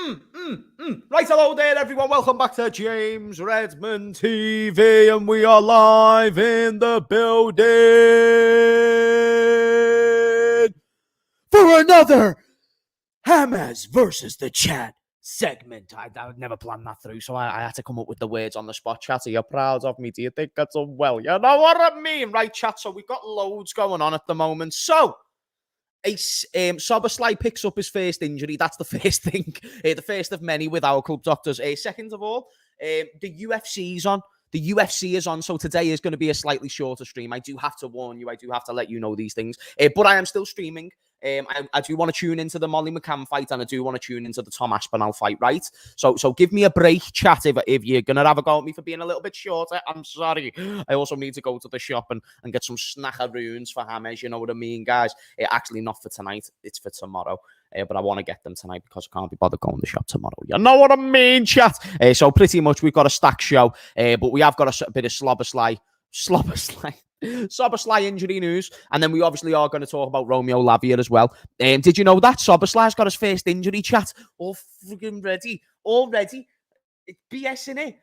Right, hello there, everyone. Welcome back to James Redmond TV, and we are live in the building for another Hamez versus the Chat segment. I never planned that through, so I had to come up with the words on the spot. Chat, are you proud of me? Do you think that's well? You know what I mean, right, chat? So we've got loads going on at the moment. So Soberslide picks up his first injury. That's the first thing. The first of many with our club doctors. Second of all, the UFC's on. The UFC is on, so today is going to be a slightly shorter stream. I do have to warn you. I do have to let you know these things. But I am still streaming. I do want to tune into the Molly McCann fight, and I do want to tune into the Tom Aspinall fight, right? So give me a break, chat, if you're going to have a go at me for being a little bit shorter. I'm sorry. I also need to go to the shop and get some snackaroons for Hamez, you know what I mean, guys? Actually, not for tonight. It's for tomorrow. But I want to get them tonight because I can't be bothered going to the shop tomorrow. You know what I mean, chat? So pretty much we've got a stack show, but we have got a bit of Slobberslide injury news, and then we obviously are going to talk about Romeo Lavia as well. Did you know that Slobberslade's got his first injury, chat? All friggin' ready. Already? It's BS, innit?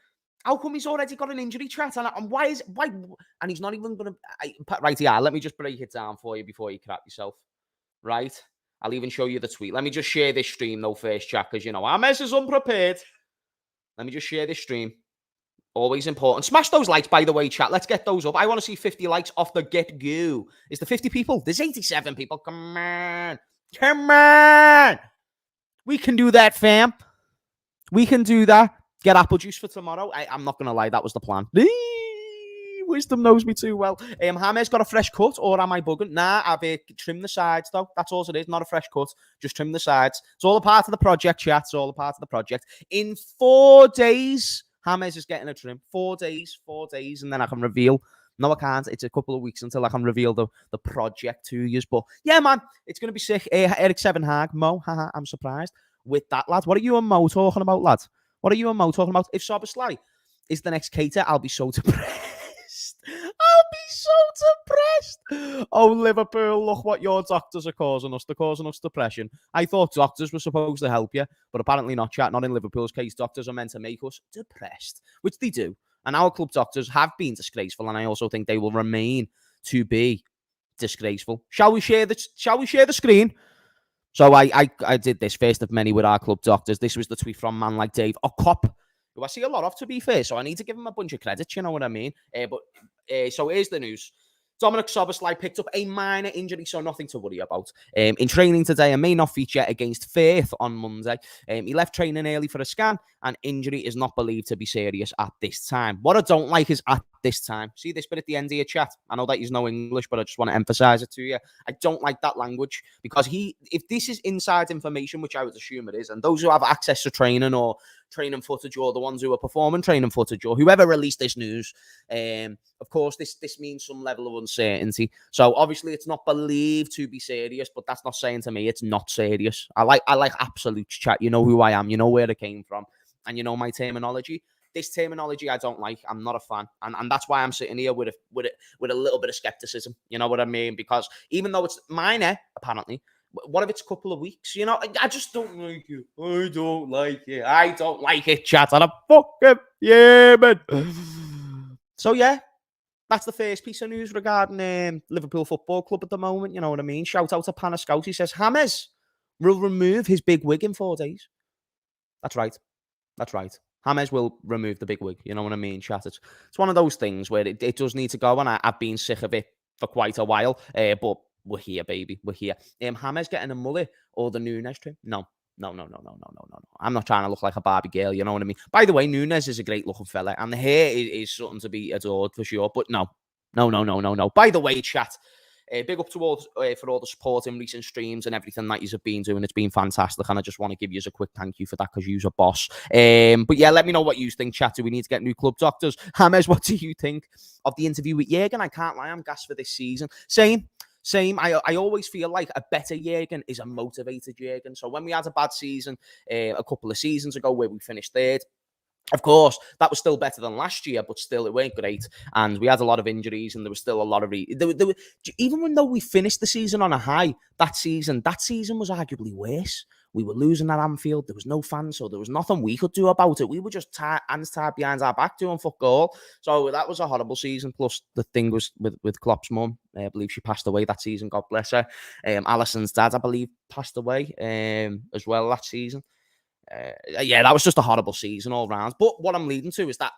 How come he's already got an injury, chat? And why? And he's not even going to... Right, yeah, let me just break it down for you before you crap yourself. Right? I'll even show you the tweet. Let me just share this stream, though, first, chat, because, you know, Hamez is unprepared. Let me just share this stream. Always important. Smash those likes, by the way, chat. Let's get those up. I want to see 50 likes off the get-go. Is there 50 people? There's 87 people. Come on. Come on. We can do that, fam. We can do that. Get apple juice for tomorrow. I'm not going to lie. That was the plan. Wisdom knows me too well. Hamez got a fresh cut, or am I bugging? Nah, I've trimmed the sides, though. That's all it is. Not a fresh cut. Just trim the sides. It's all a part of the project, chat. It's all a part of the project. In 4 days... Hamez is getting a trim. 4 days, and then I can reveal. No, I can't. It's a couple of weeks until I can reveal the project to you. But yeah, man, it's going to be sick. Eric Sevenhag, Mo, haha, I'm surprised with that, lad. What are you and Mo talking about, lad? What are you and Mo talking about? If Soberslide is the next cater, I'll be so depressed. I'll be so depressed. Oh, Liverpool, look what your doctors are causing us. They're causing us depression. I thought doctors were supposed to help you, but apparently not, chat. Not in Liverpool's case. Doctors are meant to make us depressed, which they do. And our club doctors have been disgraceful, and I also think they will remain to be disgraceful. Shall we share the screen? So I did this first of many with our club doctors. This was the tweet from man like Dave O'Cop, who I see a lot of, to be fair, so I need to give him a bunch of credits, you know what I mean? So here's the news. Dominic Soberslide picked up a minor injury, so nothing to worry about. In training today, and may not feature against Firth on Monday. He left training early for a scan, and injury is not believed to be serious at this time. What I don't like is at this time. See this bit at the end of your chat? I know that you know English, but I just want to emphasize it to you. I don't like that language, because if this is inside information, which I would assume it is, and those who have access to training or training footage, or the ones who are performing training footage, or whoever released this news, of course, this means some level of uncertainty. So obviously it's not believed to be serious, but that's not saying to me it's not serious. I like absolute, chat. You know who I am. You know where it came from. And you know my terminology. This terminology I don't like. I'm not a fan. And that's why I'm sitting here with a little bit of skepticism. You know what I mean? Because even though it's minor, apparently, what if it's a couple of weeks? You know, I just don't like it. I don't like it, chat. And I fucking, yeah, man. So, yeah, that's the first piece of news regarding Liverpool Football Club at the moment. You know what I mean? Shout out to Panascout. He says, Hamez will remove his big wig in 4 days. That's right. Hamez will remove the big wig. You know what I mean, chat? It's one of those things where it does need to go, and I've been sick of it for quite a while. But we're here, baby. We're here. Hamez getting a mullet or the Nunes trim? No. I'm not trying to look like a Barbie girl, you know what I mean? By the way, Nunes is a great looking fella, and the hair is something to be adored for sure. But no. By the way, chat, big up to all for all the support in recent streams and everything that you've been doing. It's been fantastic, and I just want to give you a quick thank you for that, because you're a boss. But yeah, let me know what you think, chat. Do we need to get new club doctors? Hamez, what do you think of the interview with Jurgen? I can't lie, I'm gassed for this season. Same. I always feel like a better Jurgen is a motivated Jurgen. So when we had a bad season a couple of seasons ago where we finished third, of course, that was still better than last year, but still it weren't great. And we had a lot of injuries, and there was still a lot of... even though we finished the season on a high, that season was arguably worse. We were losing at Anfield. There was no fans, so there was nothing we could do about it. We were just hands tied behind our back doing fuck all. So that was a horrible season. Plus, the thing was with Klopp's mum. I believe she passed away that season. God bless her. Alisson's dad, I believe, passed away as well that season. Yeah, that was just a horrible season all round. But what I'm leading to is that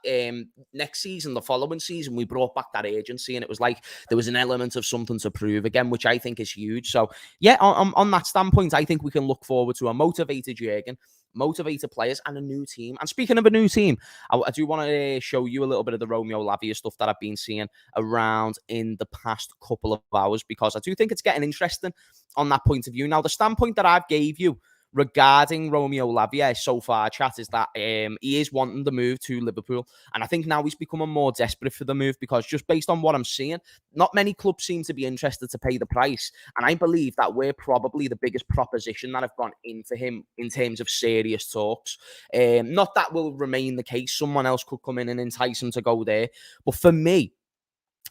next season, the following season, we brought back that agency, and it was like there was an element of something to prove again, which I think is huge. So yeah, on that standpoint, I think we can look forward to a motivated Jurgen, motivated players, and a new team. And speaking of a new team, I do want to show you a little bit of the Romeo Lavia stuff that I've been seeing around in the past couple of hours, because I do think it's getting interesting on that point of view. Now, the standpoint that I've gave you regarding Romeo Lavia so far, chat, is that he is wanting the move to Liverpool, and I think now he's becoming more desperate for the move, because just based on what I'm seeing, not many clubs seem to be interested to pay the price, and I believe that we're probably the biggest proposition that have gone in for him in terms of serious talks. Not that will remain the case. Someone else could come in and entice him to go there, but for me,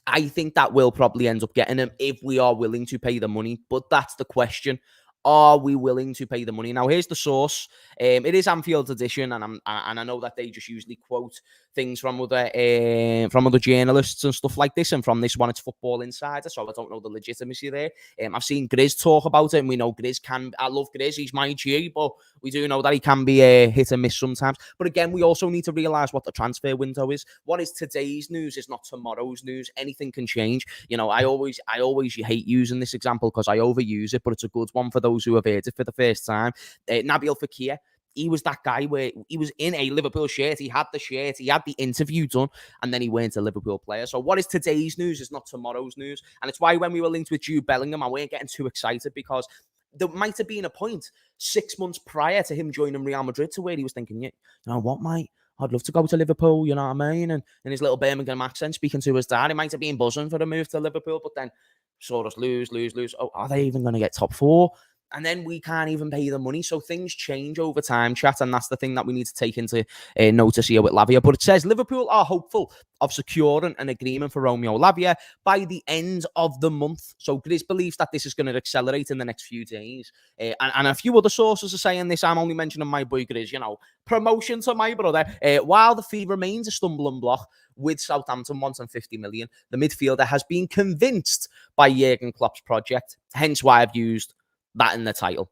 I think that will probably end up getting him if we are willing to pay the money. But that's the question. Are we willing to pay the money? Now, here's the source. It is Anfield's edition, and I know that they just usually quote things from other journalists and stuff like this, and from this one, it's Football Insider, so I don't know the legitimacy there. I've seen Grizz talk about it, and we know Grizz can. I love Grizz; he's my G, but we do know that he can be hit and miss sometimes. But again, we also need to realise what the transfer window is. What is today's news is not tomorrow's news. Anything can change. You know, I always hate using this example because I overuse it, but it's a good one for those who have heard it for the first time. Nabil Fekir, he was that guy where he was in a Liverpool shirt, he had the shirt, he had the interview done, and then he weren't a Liverpool player. So what is today's news is not tomorrow's news. And it's why when we were linked with Jude Bellingham, I weren't getting too excited, because there might have been a point 6 months prior to him joining Real Madrid to where he was thinking, yeah, you know what, mate, I'd love to go to Liverpool, you know what I mean? And in his little Birmingham accent, speaking to his dad, he might have been buzzing for a move to Liverpool, but then saw us lose. Oh, are they even going to get top four? And then we can't even pay the money. So things change over time, chat. And that's the thing that we need to take into notice here with Lavia. But it says Liverpool are hopeful of securing an agreement for Romeo Lavia by the end of the month. So Grizz believes that this is going to accelerate in the next few days. And a few other sources are saying this. I'm only mentioning my boy Grizz, you know, promotion to my brother. While the fee remains a stumbling block, with Southampton wanting 50 million, the midfielder has been convinced by Jurgen Klopp's project. Hence why I've used that in the title.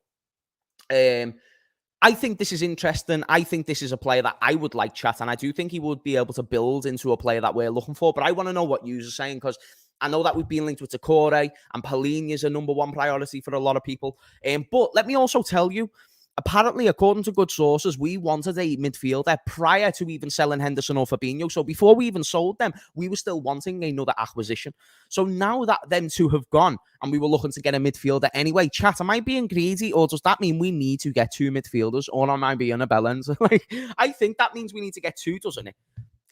I think this is interesting. I think this is a player that I would like, chat, and I do think he would be able to build into a player that we're looking for. But I want to know what you are saying, because I know that we've been linked with Takore, and Palhinha is a number one priority for a lot of people. But let me also tell you, apparently, according to good sources, we wanted a midfielder prior to even selling Henderson or Fabinho. So before we even sold them, we were still wanting another acquisition. So now that them two have gone and we were looking to get a midfielder anyway, chat, am I being greedy, or does that mean we need to get two midfielders, or am I being a bellend? I think that means we need to get two, doesn't it?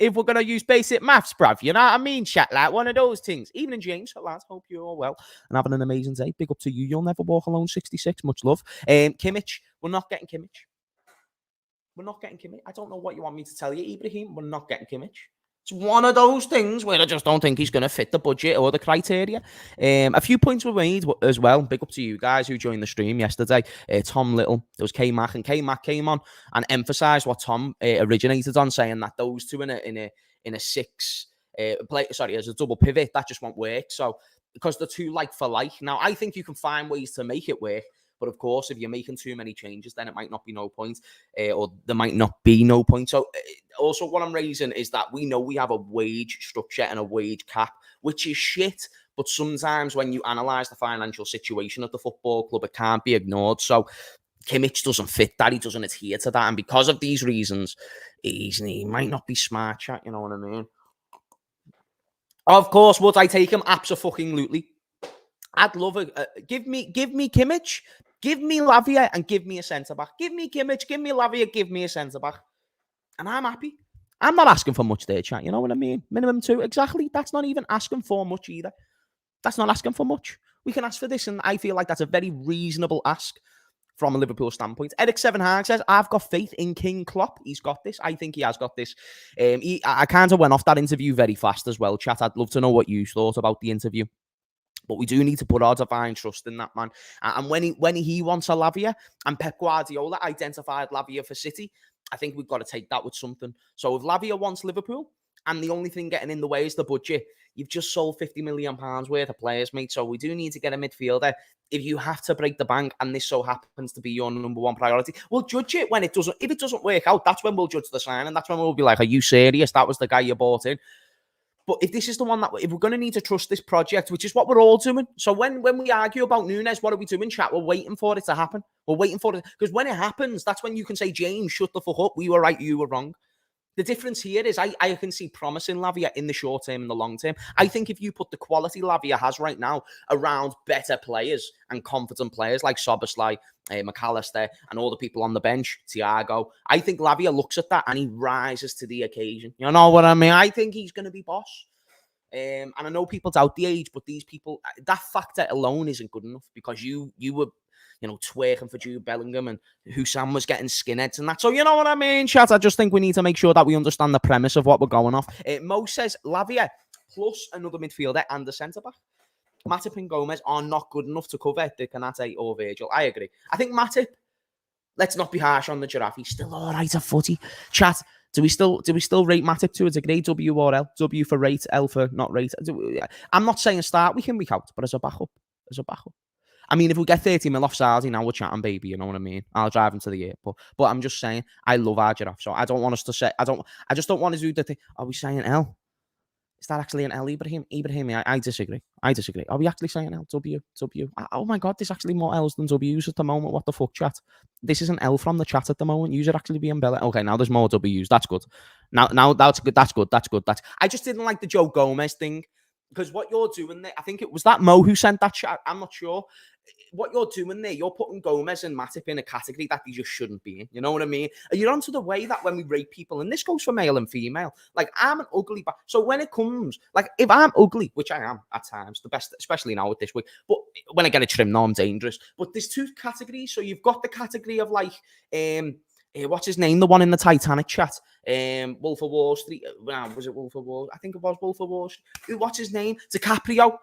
If we're going to use basic maths, bruv, you know what I mean? Chat, like one of those things. Evening, James. Lads, hope you're all well and having an amazing day. Big up to you. You'll never walk alone, 66. Much love. Kimmich, we're not getting Kimmich. We're not getting Kimmich. I don't know what you want me to tell you, Ibrahim. We're not getting Kimmich. It's one of those things where I just don't think he's going to fit the budget or the criteria. A few points were made as well. Big up to you guys who joined the stream yesterday. Tom Little, there was K-Mac, and K-Mac came on and emphasised what Tom originated on, saying that those two in a six as a double pivot, that just won't work. So because they're too like for like. Now I think you can find ways to make it work. But of course, if you're making too many changes, then it might not be no point, or there might not be no point. So also what I'm raising is that we know we have a wage structure and a wage cap, which is shit. But sometimes when you analyse the financial situation of the football club, it can't be ignored. So Kimmich doesn't fit that. He doesn't adhere to that. And because of these reasons, he might not be smart, chat. You know what I mean? Of course, would I take him? Absolutely. I'd love it. Give me Kimmich, give me Lavia, and give me a centre-back. Give me Kimmich, give me Lavia, give me a centre-back. And I'm happy. I'm not asking for much there, chat. You know what I mean? Minimum two. Exactly. That's not even asking for much either. That's not asking for much. We can ask for this, and I feel like that's a very reasonable ask from a Liverpool standpoint. Eric Sevenhag says, I've got faith in King Klopp. He's got this. I think he has got this. I kind of went off that interview very fast as well, chat. I'd love to know what you thought about the interview. But we do need to put our divine trust in that man. And when he wants a Lavia, and Pep Guardiola identified Lavia for City, I think we've got to take that with something. So if Lavia wants Liverpool, and the only thing getting in the way is the budget, you've just sold £50 million worth of players, mate. So we do need to get a midfielder. If you have to break the bank, and this so happens to be your number one priority, we'll judge it when it doesn't. If it doesn't work out, that's when we'll judge the sign, and that's when we'll be like, "Are you serious? That was the guy you bought in." But if this is the one that, if we're going to need to trust this project, which is what we're all doing. So when we argue about Nunes, what are we doing, chat? We're waiting for it to happen. We're waiting for it. Because when it happens, that's when you can say, James, shut the fuck up. We were right, you were wrong. The difference here is I can see promise in Lavia in the short term and the long term. I think if you put the quality Lavia has right now around better players and confident players like Szoboszlai, McAllister, and all the people on the bench, Thiago, I think Lavia looks at that and he rises to the occasion. You know what I mean? I think he's going to be boss. And I know people doubt the age, but these people, that factor alone isn't good enough, because you were, twerking for Jude Bellingham, and Husam was getting skinheads and that. So you know what I mean, chat? I just think we need to make sure that we understand the premise of what we're going off. Mo says Lavia plus another midfielder and a centre-back. Matip and Gomez are not good enough to cover the Kanate or Virgil. I agree. I think Matip, let's not be harsh on the giraffe. He's still all right at footy. Chat, do we still rate Matip to a degree? W or L? W for rate, L for not rate. I'm not saying start week in, week out, but as a backup. I mean, if we get 30 mil off Sardi, now we're chatting, baby. You know what I mean? I'll drive him to the airport. But I'm just saying, I love our giraffe. So I don't want us to say, I just don't want to do the thing. Are we saying L? Is that actually an L, Ibrahim? I disagree. Are we actually saying L? W? Oh my God, there's actually more L's than W's at the moment. What the fuck, chat? This is an L from the chat at the moment. You're actually being Bella. Okay, now there's more W's. That's good. Now that's good. That's good. I just didn't like the Joe Gomez thing, because what you're doing there, I think it was that Mo who sent that chat. I'm not sure. What you're doing there, you're putting Gomez and Matip in a category that they just shouldn't be in. You know what I mean? And you're onto the way that when we rate people, and this goes for male and female, like I'm an ugly, so when it comes, like if I'm ugly, which I am at times, the best, especially now with this week, but when I get a trim, no, I'm dangerous. But there's two categories. So you've got the category of like, what's his name? The one in the Titanic chat. Wolf of Wall Street. Was it Wolf of Wall? I think it was Wolf of Wall Street. What's his name? DiCaprio.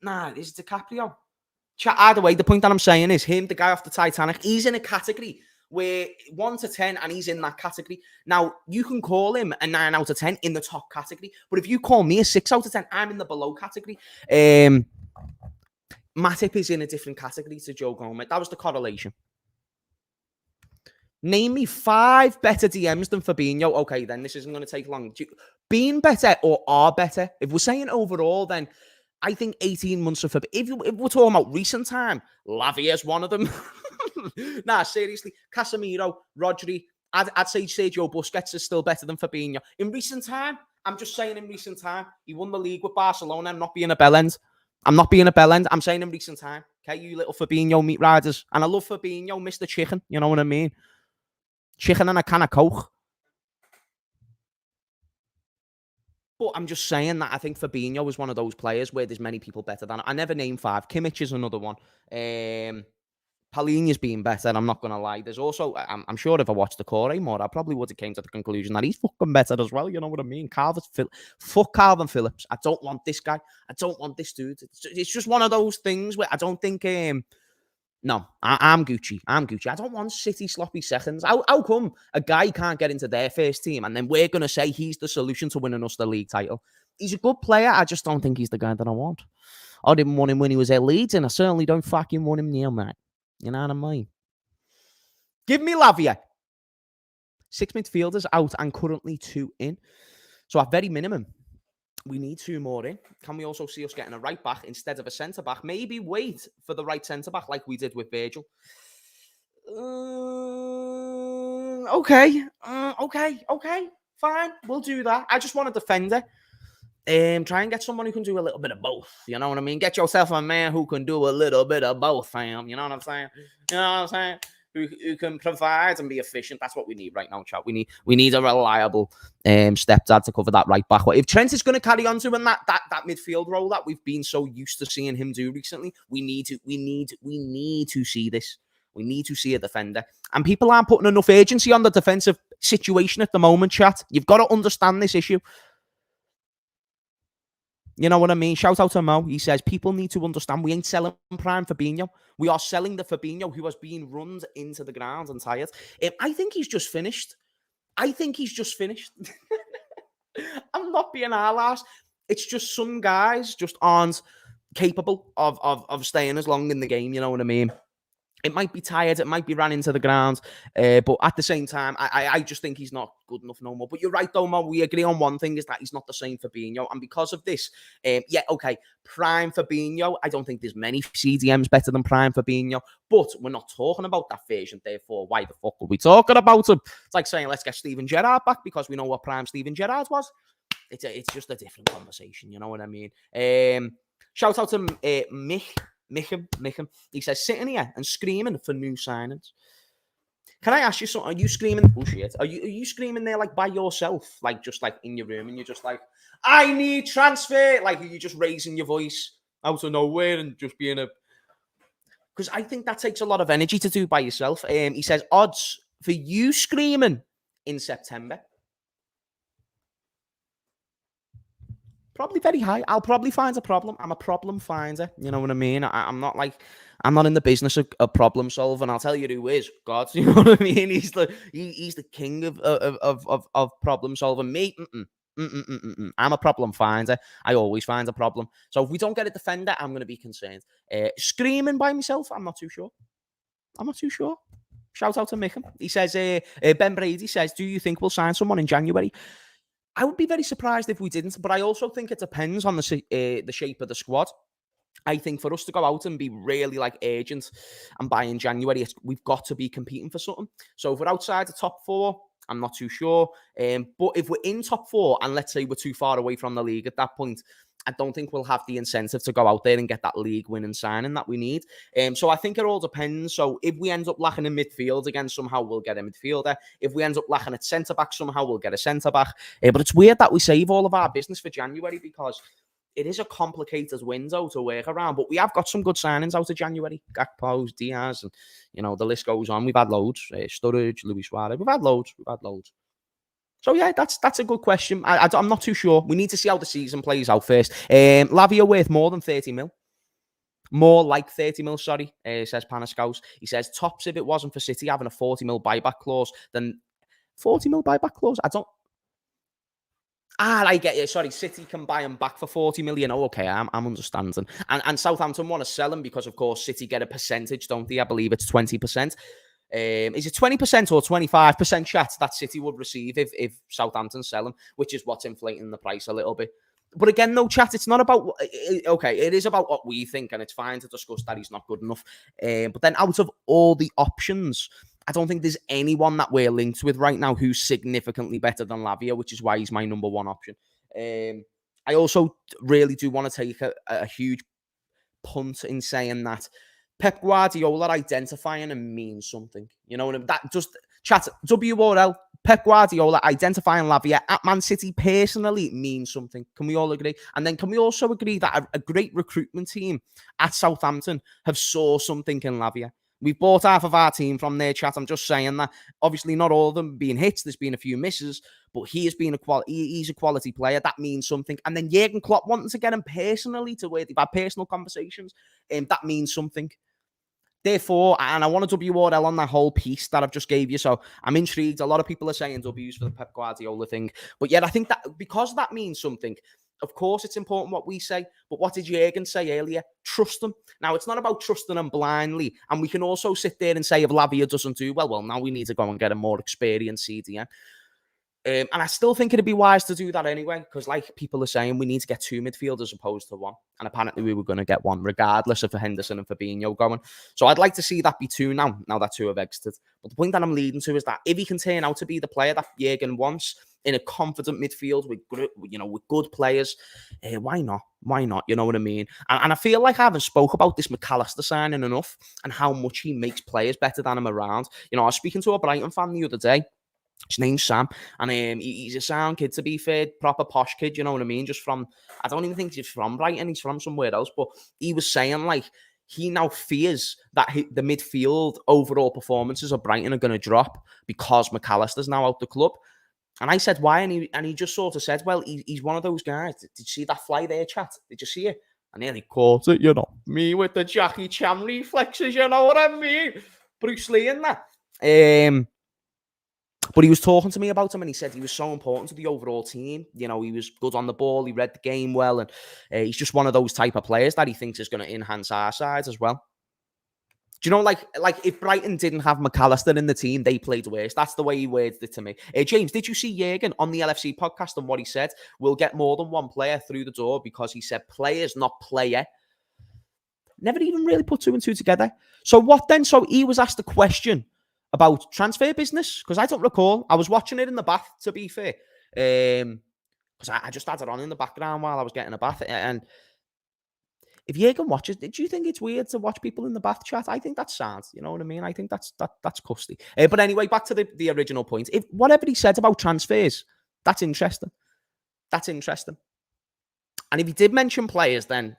Nah, is it DiCaprio? Chat, either way, the point that I'm saying is him, the guy off the Titanic, he's in a category where 1 to 10, and he's in that category. Now, you can call him a 9 out of 10 in the top category, but if you call me a 6 out of 10, I'm in the below category. Matip is in a different category to Joe Gomez. That was the correlation. Name me 5 better DMs than Fabinho. Okay, then this isn't going to take long. Being better or are better? If we're saying overall, then I think 18 months of Fabinho. If we're talking about recent time, Lavia's one of them. Nah, seriously. Casemiro, Rodri, I'd say Sergio Busquets is still better than Fabinho. In recent time, I'm just saying in recent time, he won the league with Barcelona. I'm not being a bellend. I'm saying in recent time. Okay, you little Fabinho meat riders. And I love Fabinho, Mr. Chicken. You know what I mean? Chicken and a can of Coke. But I'm just saying that I think Fabinho is one of those players where there's many people better than. I never named 5. Kimmich is another one. Palhinha's been better, I'm not going to lie. There's also, I'm sure if I watched the Corey more, I probably would have came to the conclusion that he's fucking better as well. You know what I mean? Fuck Calvin Phillips. I don't want this guy. I don't want this dude. It's just one of those things where I don't think... No, I'm Gucci. I don't want City sloppy seconds. How come a guy can't get into their first team and then we're going to say he's the solution to winning us the league title? He's a good player. I just don't think he's the guy that I want. I didn't want him when he was at Leeds, and I certainly don't fucking want him now, mate. You know what I mean? Give me Lavia. 6 midfielders out and currently 2 in. So at very minimum, we need 2 more in. Can we also see us getting a right back instead of a centre back? Maybe wait for the right centre back like we did with Virgil. Okay. Fine. We'll do that. I just want a defender. Try and get someone who can do a little bit of both. You know what I mean? Get yourself a man who can do a little bit of both, fam. You know what I'm saying? Who can provide and be efficient. That's what we need right now, chat. We need a reliable stepdad to cover that right back. If Trent is going to carry on doing that midfield role that we've been so used to seeing him do recently, we need to see this. We need to see a defender. And people aren't putting enough agency on the defensive situation at the moment, chat. You've got to understand this issue. You know what I mean? Shout out to Mo. He says, people need to understand we ain't selling prime Fabinho. We are selling the Fabinho who has been run into the ground and tired. I think he's just finished. I think he's just finished. I'm not being our last. It's just some guys just aren't capable of staying as long in the game. You know what I mean? It might be tired, it might be ran into the ground, but at the same time, I just think he's not good enough no more. But you're right, though, Mo. We agree on one thing, is that he's not the same Fabinho. And because of this, yeah, okay, prime Fabinho, I don't think there's many CDMs better than prime Fabinho, but we're not talking about that version, therefore, why the fuck are we talking about him? It's like saying, let's get Steven Gerrard back because we know what prime Steven Gerrard was. It's just a different conversation, you know what I mean? Shout out to Mickham. He says, sitting here and screaming for new signings. Can I ask you something? Are you screaming? Oh shit! Are you screaming there like by yourself, like just like in your room, and you're just like, I need transfer? Like, are you just raising your voice out of nowhere and just being a? Because I think that takes a lot of energy to do by yourself. He says odds for you screaming in September. Probably very high. I'll probably find a problem. I'm a problem finder. You know what I mean? I'm not in the business of problem solving. I'll tell you who is God. You know what I mean? He's the king of problem solving. Me, I'm a problem finder. I always find a problem. So if we don't get a defender, I'm going to be concerned. Screaming by myself, I'm not too sure. Shout out to Mickham. He says, Ben Brady says, do you think we'll sign someone in January? I would be very surprised if we didn't, but I also think it depends on the shape of the squad. I think for us to go out and be really like urgent and buy in January, we've got to be competing for something. So if we're outside the top four, I'm not too sure. But if we're in top four and let's say we're too far away from the league at that point, I don't think we'll have the incentive to go out there and get that league winning signing that we need. So I think it all depends. So if we end up lacking in midfield again, somehow we'll get a midfielder. If we end up lacking at centre-back, somehow we'll get a centre-back. But it's weird that we save all of our business for January because it is a complicated window to work around. But we have got some good signings out of January. Gakpo, Diaz, and, the list goes on. We've had loads. Sturridge, Luis Suarez. We've had loads. So, yeah, that's a good question. I'm not too sure. We need to see how the season plays out first. Lavia worth more than 30 mil. More like 30 mil, sorry, says Panaskaus. He says, tops if it wasn't for City having a 40 mil buyback clause, then 40 mil buyback clause? I get you. Sorry, City can buy him back for 40 million. Oh, okay, I'm understanding. And Southampton want to sell him because, of course, City get a percentage, don't they? I believe it's 20%. Is it 20% or 25% chat that City would receive if Southampton sell him, which is what's inflating the price a little bit. But again, no chat. It's not about, okay, it is about what we think, and it's fine to discuss that he's not good enough. But then out of all the options, I don't think there's anyone that we're linked with right now who's significantly better than Lavia, which is why he's my number one option. I also really do want to take a huge punt in saying that Pep Guardiola identifying him means something. You know what I mean? That just chat WRL. Pep Guardiola identifying Lavia at Man City personally means something. Can we all agree? And then can we also agree that a great recruitment team at Southampton have saw something in Lavia? We've bought half of our team from their chat. I'm just saying that. Obviously, not all of them being hits. There's been a few misses, but he's a quality player. That means something. And then Jurgen Klopp wanting to get him personally to where they've had personal conversations. That means something. Therefore, and I want a WRL on that whole piece that I've just gave you. So I'm intrigued. A lot of people are saying W's for the Pep Guardiola thing. But yet I think that because that means something, of course, it's important what we say. But what did Jurgen say earlier? Trust him. Now, it's not about trusting him blindly. And we can also sit there and say if Lavia doesn't do well, now we need to go and get a more experienced CDM. And I still think it'd be wise to do that anyway, because like people are saying, we need to get 2 midfielders as opposed to 1. And apparently we were going to get 1, regardless of Henderson and Fabinho going. So I'd like to see that be 2 now that 2 have exited. But the point that I'm leading to is that if he can turn out to be the player that Jurgen wants in a confident midfield with good players, why not? Why not? You know what I mean? And I feel like I haven't spoke about this McAllister signing enough and how much he makes players better than him around. I was speaking to a Brighton fan the other day. His name's Sam, and he's a sound kid, to be fair, proper posh kid, you know what I mean? Just from, I don't even think he's from Brighton, he's from somewhere else, but he was saying, like, he now fears that the midfield overall performances of Brighton are going to drop because McAllister's now out the club. And I said, why? And he just sort of said, well, he's one of those guys. Did you see that fly there, chat? Did you see it? I nearly caught it, you know. Me with the Jackie Chan reflexes, you know what I mean? Bruce Lee and that. But he was talking to me about him, and he said he was so important to the overall team. You know, he was good on the ball, he read the game well, and he's just one of those type of players that he thinks is going to enhance our sides as well. Do you know, like if Brighton didn't have McAllister in the team, they played worse. That's the way he worded it to me. James, did you see Jurgen on the LFC podcast and what he said? We'll get more than one player through the door because he said players, not player. Never even really put two and two together. So what then? So he was asked a question about transfer business, because I don't recall. I was watching it in the bath, to be fair. Because I just had it on in the background while I was getting a bath. And if Jurgen watches, did you think it's weird to watch people in the bath chat? I think that's sad. You know what I mean? I think that's custy. But anyway, back to the original point. If whatever he said about transfers, that's interesting. That's interesting. And if he did mention players, then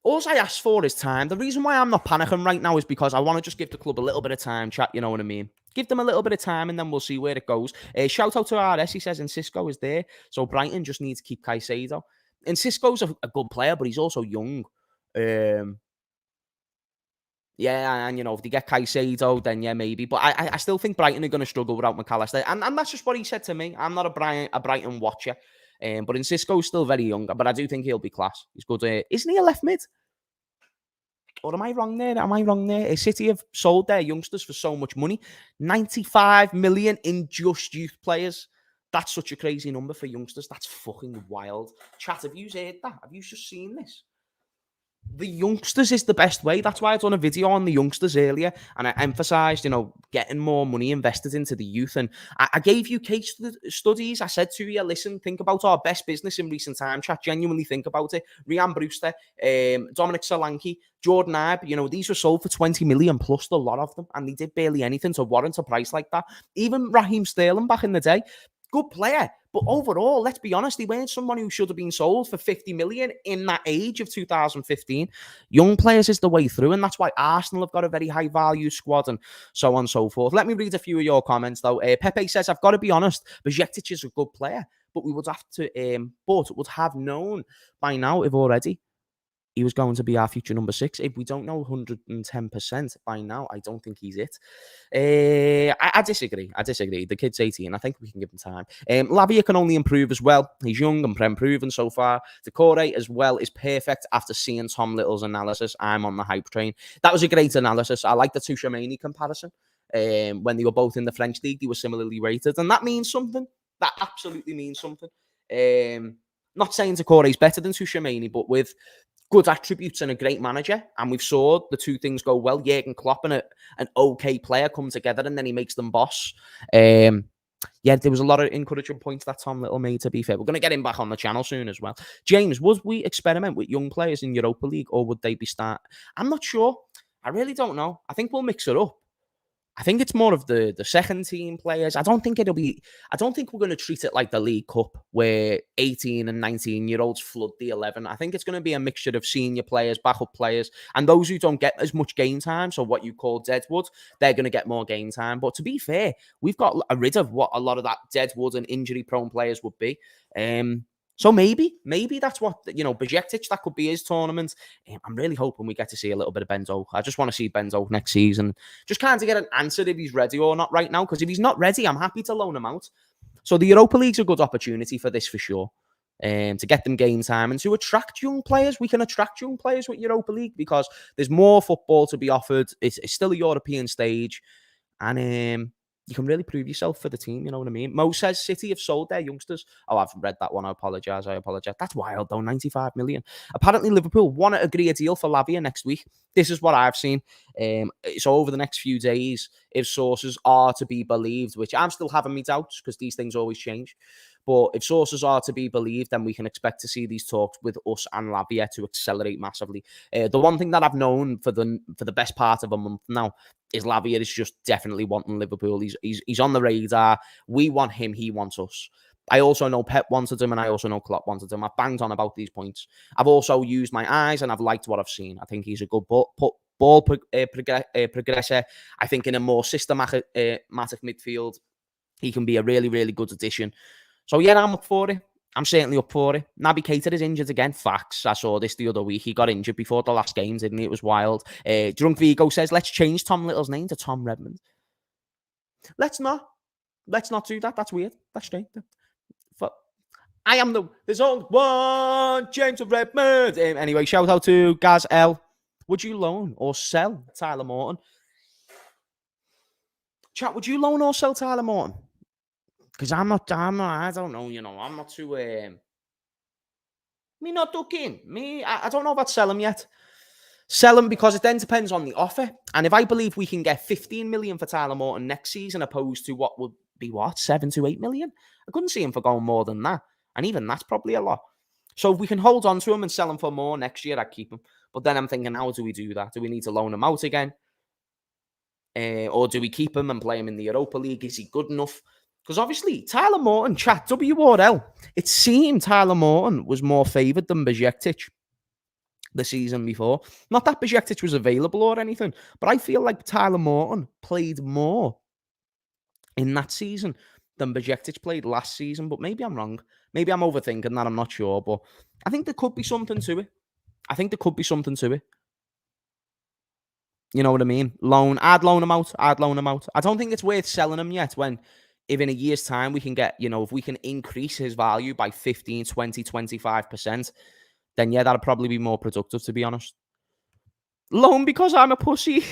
all I asked for is time. The reason why I'm not panicking right now is because I want to just give the club a little bit of time, chat. You know what I mean? Give them a little bit of time, and then we'll see where it goes. Shout out to RS. He says, and Cisco is there. So Brighton just needs to keep Caicedo. And Cisco's a good player, but he's also young. Yeah, and, you know, if they get Caicedo, then yeah, maybe. But I still think Brighton are going to struggle without McAllister. And that's just what he said to me. I'm not a Brighton watcher. But Cisco's still very young. But I do think he'll be class. He's good. Isn't he a left mid? Or am I wrong there? City have sold their youngsters for so much money. 95 million in just youth players. That's such a crazy number for youngsters. That's fucking wild. Chat, have you heard that? Have you just seen this? The youngsters is the best way. That's why I done a video on the youngsters earlier, and I emphasised, you know, getting more money invested into the youth. And I gave you case studies. I said to you, listen, think about our best business in recent time. Chat, genuinely think about it. Ryan Brewster, Dominic Solanke, Jordan Ibe, you know, these were sold for 20 million plus, a lot of them, and they did barely anything to warrant a price like that. Even Raheem Sterling back in the day, good player. But overall, let's be honest, he weren't someone who should have been sold for 50 million in that age of 2015. Young players is the way through, and that's why Arsenal have got a very high value squad and so on and so forth. Let me read a few of your comments, though. Pepe says, I've got to be honest, Bajcetic is a good player, but we would have to, would have known by now, if already, he was going to be our future number 6. If we don't know 110% by now, I don't think he's it. I disagree. The kid's 18. I think we can give him time. Lavia can only improve as well. He's young and proven so far. Decore as well is perfect after seeing Tom Little's analysis. I'm on the hype train. That was a great analysis. I like the Tuchemani comparison. When they were both in the French league, they were similarly rated. And that means something. That absolutely means something. Not saying Decore is better than Tuchemani, but with good attributes and a great manager, and we've saw the two things go well. Jurgen Klopp and an okay player come together, and then he makes them boss. Yeah, there was a lot of encouraging points that Tom Little made, to be fair. We're going to get him back on the channel soon as well. James, would we experiment with young players in Europa League, or would they be start? I'm not sure. I really don't know. I think we'll mix it up. I think it's more of the second team players. I don't think we're going to treat it like the League Cup where 18 and 19-year-olds flood the 11. I think it's going to be a mixture of senior players, backup players, and those who don't get as much game time, so what you call deadwood, they're going to get more game time. But to be fair, we've got rid of what a lot of that deadwood and injury-prone players would be. So maybe that's what, you know, Bajcetic, that could be his tournament. I'm really hoping we get to see a little bit of Benzo. I just want to see Benzo next season. Just kind of get an answer if he's ready or not right now, because if he's not ready, I'm happy to loan him out. So the Europa League's a good opportunity for this for sure. To get them game time and to attract young players. We can attract young players with Europa League because there's more football to be offered. It's still a European stage. And you can really prove yourself for the team, you know what I mean? Mo says City have sold their youngsters. Oh, I've read that one. I apologise. That's wild, though. 95 million. Apparently, Liverpool want to agree a deal for Lavia next week. This is what I've seen. So over the next few days, if sources are to be believed, which I'm still having me doubts because these things always change. But if sources are to be believed, then we can expect to see these talks with us and Lavia to accelerate massively. The one thing that I've known for the best part of a month now is Lavia is just definitely wanting Liverpool. He's on the radar. We want him. He wants us. I also know Pep wanted him, and I also know Klopp wanted him. I've banged on about these points. I've also used my eyes, and I've liked what I've seen. I think he's a good ball progressor. I think in a more systematic midfield, He can be a really, really good addition. So yeah, I'm up for it. I'm certainly up for it. Naby Keita is injured again. Facts. I saw this the other week. He got injured before the last game, didn't he? It was wild. Drunk Vigo says, let's change Tom Little's name to Tom Redmond. Let's not. Let's not do that. That's weird. That's strange. I am there's only one James of Redmond. Anyway, shout out to Gaz L. Would you loan or sell Tyler Morton? Chat, would you loan or sell Tyler Morton? Because I don't know, I'm not too, me not looking. I don't know about sell him yet. Sell him because it then depends on the offer. And if I believe we can get 15 million for Tyler Morton next season, opposed to what would be 7 to 8 million, I couldn't see him for going more than that. And even that's probably a lot. So if we can hold on to him and sell him for more next year, I'd keep him. But then I'm thinking, how do we do that? Do we need to loan him out again? Or do we keep him and play him in the Europa League? Is he good enough? Because obviously, Tyler Morton, chat, WRL, it seemed Tyler Morton was more favoured than Bajcetic the season before. Not that Bajcetic was available or anything, but I feel like Tyler Morton played more in that season than Bajcetic played last season. But maybe I'm wrong. Maybe I'm overthinking that. I'm not sure. But I think there could be something to it. You know what I mean? I'd loan him out. I don't think it's worth selling him yet when, if in a year's time we can get, if we can increase his value by 15, 20, 25%, then yeah, that'd probably be more productive, to be honest. Loan because I'm a pussy.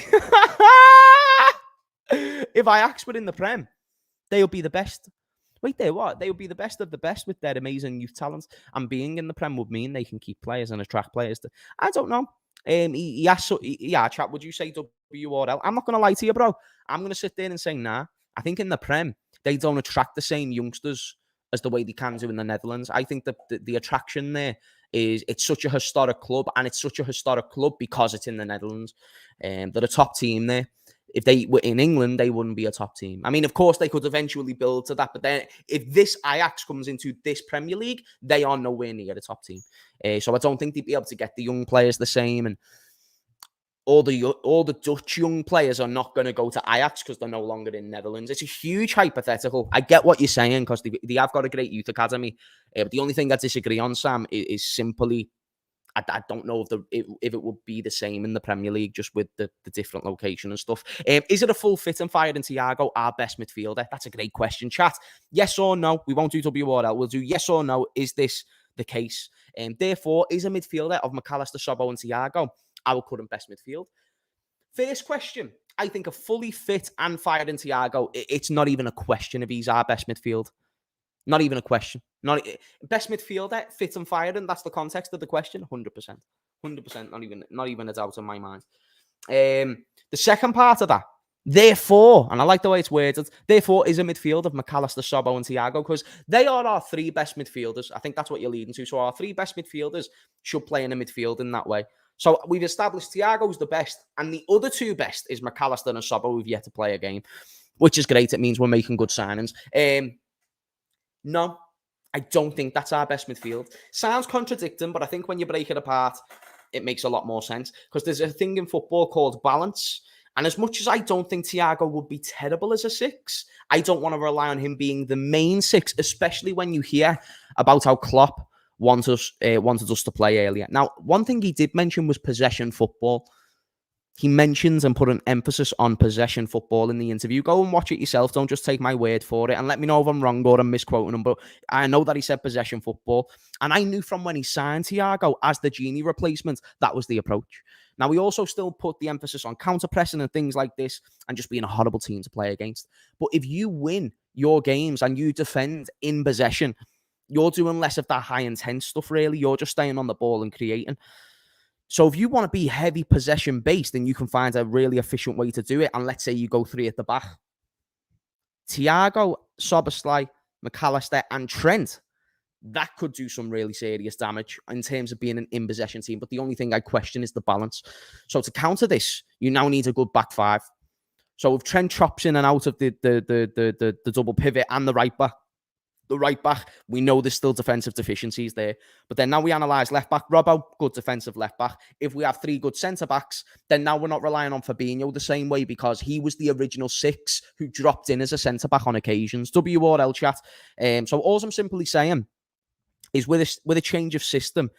If Ajax were in the Prem, they'll be the best. Wait there, what? They would be the best of the best with their amazing youth talents. And being in the Prem would mean they can keep players and attract players. I don't know. Chat, would you say WRL? I'm not going to lie to you, bro. I'm going to sit there and say, nah. I think in the Prem, they don't attract the same youngsters as the way they can do in the Netherlands. I think that the attraction there is it's such a historic club, and it's such a historic club because it's in the Netherlands. They're a top team there. If they were in England, they wouldn't be a top team. I mean, of course, they could eventually build to that. But then if this Ajax comes into this Premier League, they are nowhere near the top team. So I don't think they'd be able to get the young players the same. And all the Dutch young players are not going to go to Ajax because they're no longer in Netherlands. It's a huge hypothetical. I get what you're saying because they have got a great youth academy. But the only thing I disagree on, Sam, is simply I don't know if it would be the same in the Premier League, just with the different location and stuff. Is it a full fit and fired in Thiago, our best midfielder? That's a great question, chat. Yes or no? We won't do WRL. We'll do yes or no. Is this the case? Therefore, is a midfielder of McAllister, Sobbo and Thiago our current best midfield? First question. I think a fully fit and fired in Thiago, it's not even a question if he's our best midfield. Not even a question. Not best midfielder, fit and fired, and that's the context of the question. 100%, 100%. Not even a doubt in my mind. The second part of that, therefore, and I like the way it's worded. Therefore, is a midfield of McAllister, Sobbo, and Thiago because they are our three best midfielders. I think that's what you're leading to. So our three best midfielders should play in a midfield in that way. So we've established Thiago's the best, and the other two best is McAllister and Sobbo, who've yet to play a game, which is great. It means we're making good signings. No, I don't think that's our best midfield. Sounds contradicting, but I think when you break it apart, it makes a lot more sense because there's a thing in football called balance. And as much as I don't think Thiago would be terrible as a six, I don't want to rely on him being the main six, especially when you hear about how Klopp wanted us to play earlier. Now, one thing he did mention was possession football. He mentions and put an emphasis on possession football in the interview. Go and watch it yourself. Don't just take my word for it. And let me know if I'm wrong or I'm misquoting him. But I know that he said possession football. And I knew from when he signed Thiago as the Genie replacement, that was the approach. Now, we also still put the emphasis on counter-pressing and things like this and just being a horrible team to play against. But if you win your games and you defend in possession, you're doing less of that high-intense stuff, really. You're just staying on the ball and creating. So if you want to be heavy possession based, then you can find a really efficient way to do it. And let's say you go three at the back. Thiago, Szoboszlai, McAllister and Trent, that could do some really serious damage in terms of being an in-possession team. But the only thing I question is the balance. So to counter this, you now need a good back five. So if Trent chops in and out of the double pivot and the right back, The right back, we know there's still defensive deficiencies there. But then now we analyse left back. Robbo, good defensive left back. If we have 3 good centre backs, then now we're not relying on Fabinho the same way because he was the original 6 who dropped in as a centre back on occasions. WRL chat. So all I'm simply saying is with a change of system,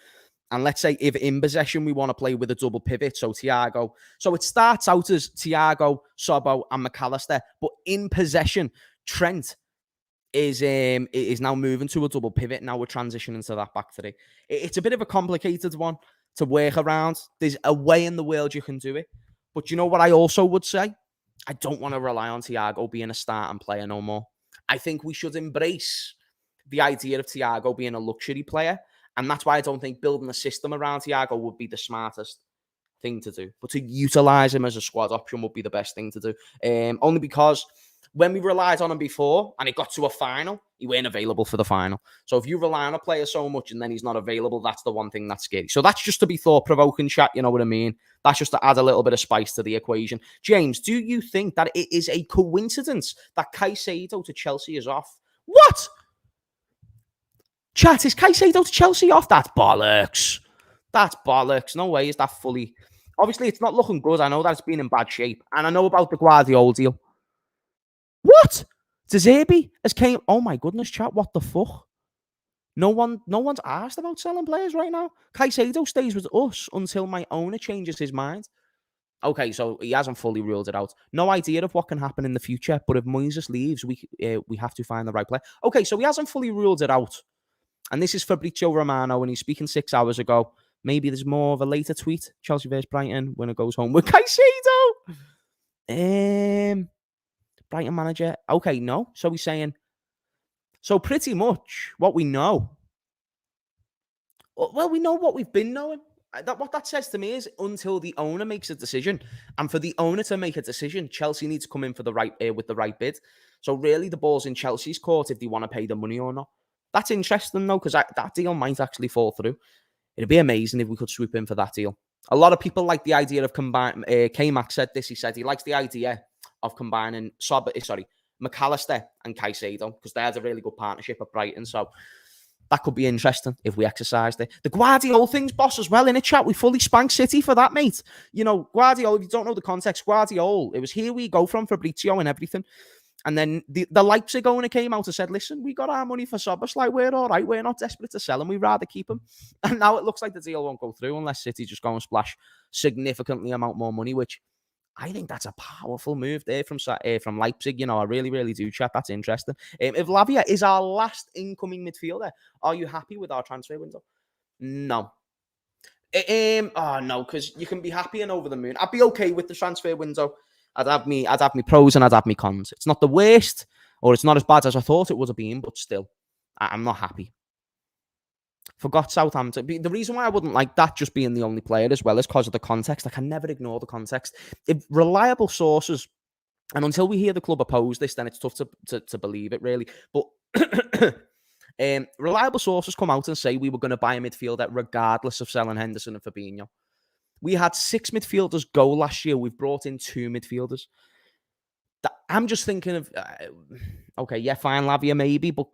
and let's say if in possession we want to play with a double pivot, so Thiago. So it starts out as Thiago, Sobbo, and McAllister, but in possession, Trent is now moving to a double pivot. Now we're transitioning to that back 3. It's a bit of a complicated one to work around. There's a way in the world you can do it. But you know what I also would say? I don't want to rely on Thiago being a starting player no more. I think we should embrace the idea of Thiago being a luxury player. And that's why I don't think building a system around Thiago would be the smartest thing to do. But to utilise him as a squad option would be the best thing to do. Only because when we relied on him before and it got to a final, he weren't available for the final. So if you rely on a player so much and then he's not available, that's the one thing that's scary. So that's just to be thought-provoking, chat, you know what I mean? That's just to add a little bit of spice to the equation. James, do you think that it is a coincidence that Caicedo to Chelsea is off? What? Chat, is Caicedo to Chelsea off? That's bollocks. That's bollocks. No way is that fully... Obviously, it's not looking good. I know that it's been in bad shape. And I know about the Guardiola deal. What? De Zerbi has came... Oh my goodness, chat. What the fuck? No one's asked about selling players right now. Caicedo stays with us until my owner changes his mind. Okay, so he hasn't fully ruled it out. No idea of what can happen in the future. But if Moises leaves, we have to find the right player. Okay, so he hasn't fully ruled it out. And this is Fabrizio Romano, and he's speaking 6 hours ago. Maybe there's more of a later tweet. Chelsea vs Brighton when it goes home with Caicedo. Brighton manager. Okay, no. So he's saying... So pretty much what we know... Well, we know what we've been knowing. What that says to me is until the owner makes a decision. And for the owner to make a decision, Chelsea needs to come in for the right with the right bid. So really the ball's in Chelsea's court if they want to pay the money or not. That's interesting, though, because that deal might actually fall through. It'd be amazing if we could swoop in for that deal. A lot of people like the idea of combining... K-Mac said this. He said he likes the idea of combining McAllister and Caicedo because they had a really good partnership at Brighton. So that could be interesting if we exercised it. The Guardiola thing's boss as well in a chat. We fully spanked City for that, mate. You know, Guardiola, if you don't know the context, Guardiola, it was here we go from Fabrizio and everything. And then the Leipzig owner came out and said, listen, we got our money for Szoboszlai. We're all right. We're not desperate to sell him. We'd rather keep him. And now it looks like the deal won't go through unless City just go and splash significantly amount more money, which I think that's a powerful move there from Leipzig. You know, I really, really do, chat. That's interesting. If Lavia is our last incoming midfielder, are you happy with our transfer window? No. No, because you can be happy and over the moon. I'd be okay with the transfer window. I'd have me pros and I'd have me cons. It's not the worst, or it's not as bad as I thought it would have been, but still, I'm not happy. Forgot Southampton. The reason why I wouldn't like that just being the only player as well is because of the context. I can never ignore the context. If reliable sources, and until we hear the club oppose this, then it's tough to believe it, really. But reliable sources come out and say we were going to buy a midfielder regardless of selling Henderson and Fabinho. We had 6 midfielders go last year. We've brought in 2 midfielders. I'm just thinking of, okay, yeah, fine, Lavia maybe, but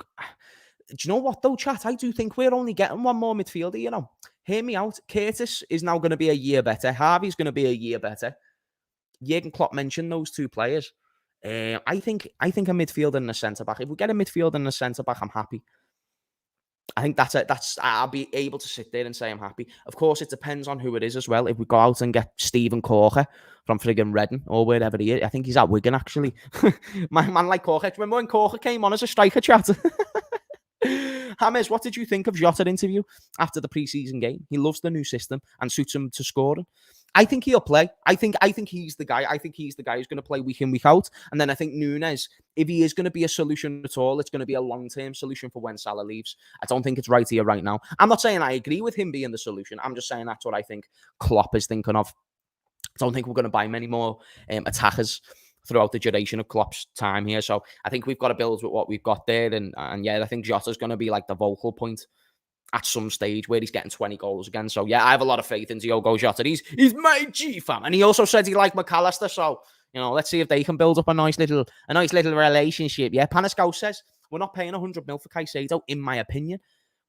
do you know what though, chat? I do think we're only getting one more midfielder, you know. Hear me out. Curtis is now going to be a year better. Harvey's going to be a year better. Jurgen Klopp mentioned those 2 players. I think a midfielder and a centre-back. If we get a midfielder and a centre-back, I'm happy. I think that's it. I'll be able to sit there and say I'm happy. Of course, it depends on who it is as well. If we go out and get Stephen Corker from friggin' Reading or wherever he is, I think he's at Wigan actually. My man like Corker. Remember when Corker came on as a striker, chat? Hamez, what did you think of Jota's interview after the pre-season game? He loves the new system and suits him to scoring. I think he'll play. I think he's the guy. I think he's the guy who's going to play week in, week out. And then I think Nunes, if he is going to be a solution at all, it's going to be a long-term solution for when Salah leaves. I don't think it's right here, right now. I'm not saying I agree with him being the solution. I'm just saying that's what I think Klopp is thinking of. I don't think we're going to buy many more attackers throughout the duration of Klopp's time here. So I think we've got to build with what we've got there. And yeah, I think Jota's going to be like the vocal point at some stage where he's getting 20 goals again. So yeah, I have a lot of faith in Diogo Jota. He's my G fam. And he also said he liked McAllister. So, you know, let's see if they can build up a nice little relationship. Yeah, Panisco says, We're not paying 100 mil for Caicedo, in my opinion.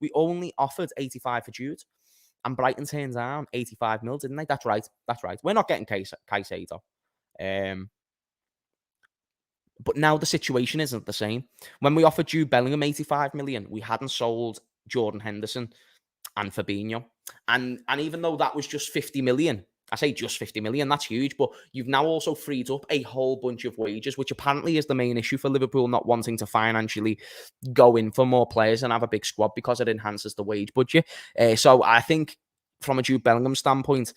We only offered 85 for Jude. And Brighton turned down 85 mil, didn't they? That's right. That's right. We're not getting Caicedo. But now the situation isn't the same. When we offered Jude Bellingham 85 million, we hadn't sold Jordan Henderson and Fabinho. And even though that was just 50 million, I say just 50 million, that's huge, but you've now also freed up a whole bunch of wages, which apparently is the main issue for Liverpool, not wanting to financially go in for more players and have a big squad because it enhances the wage budget. So I think from a Jude Bellingham standpoint,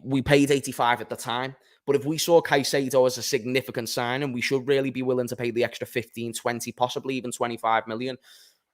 we paid 85 at the time. But if we saw Caicedo as a significant sign, and we should really be willing to pay the extra 15, 20, possibly even 25 million,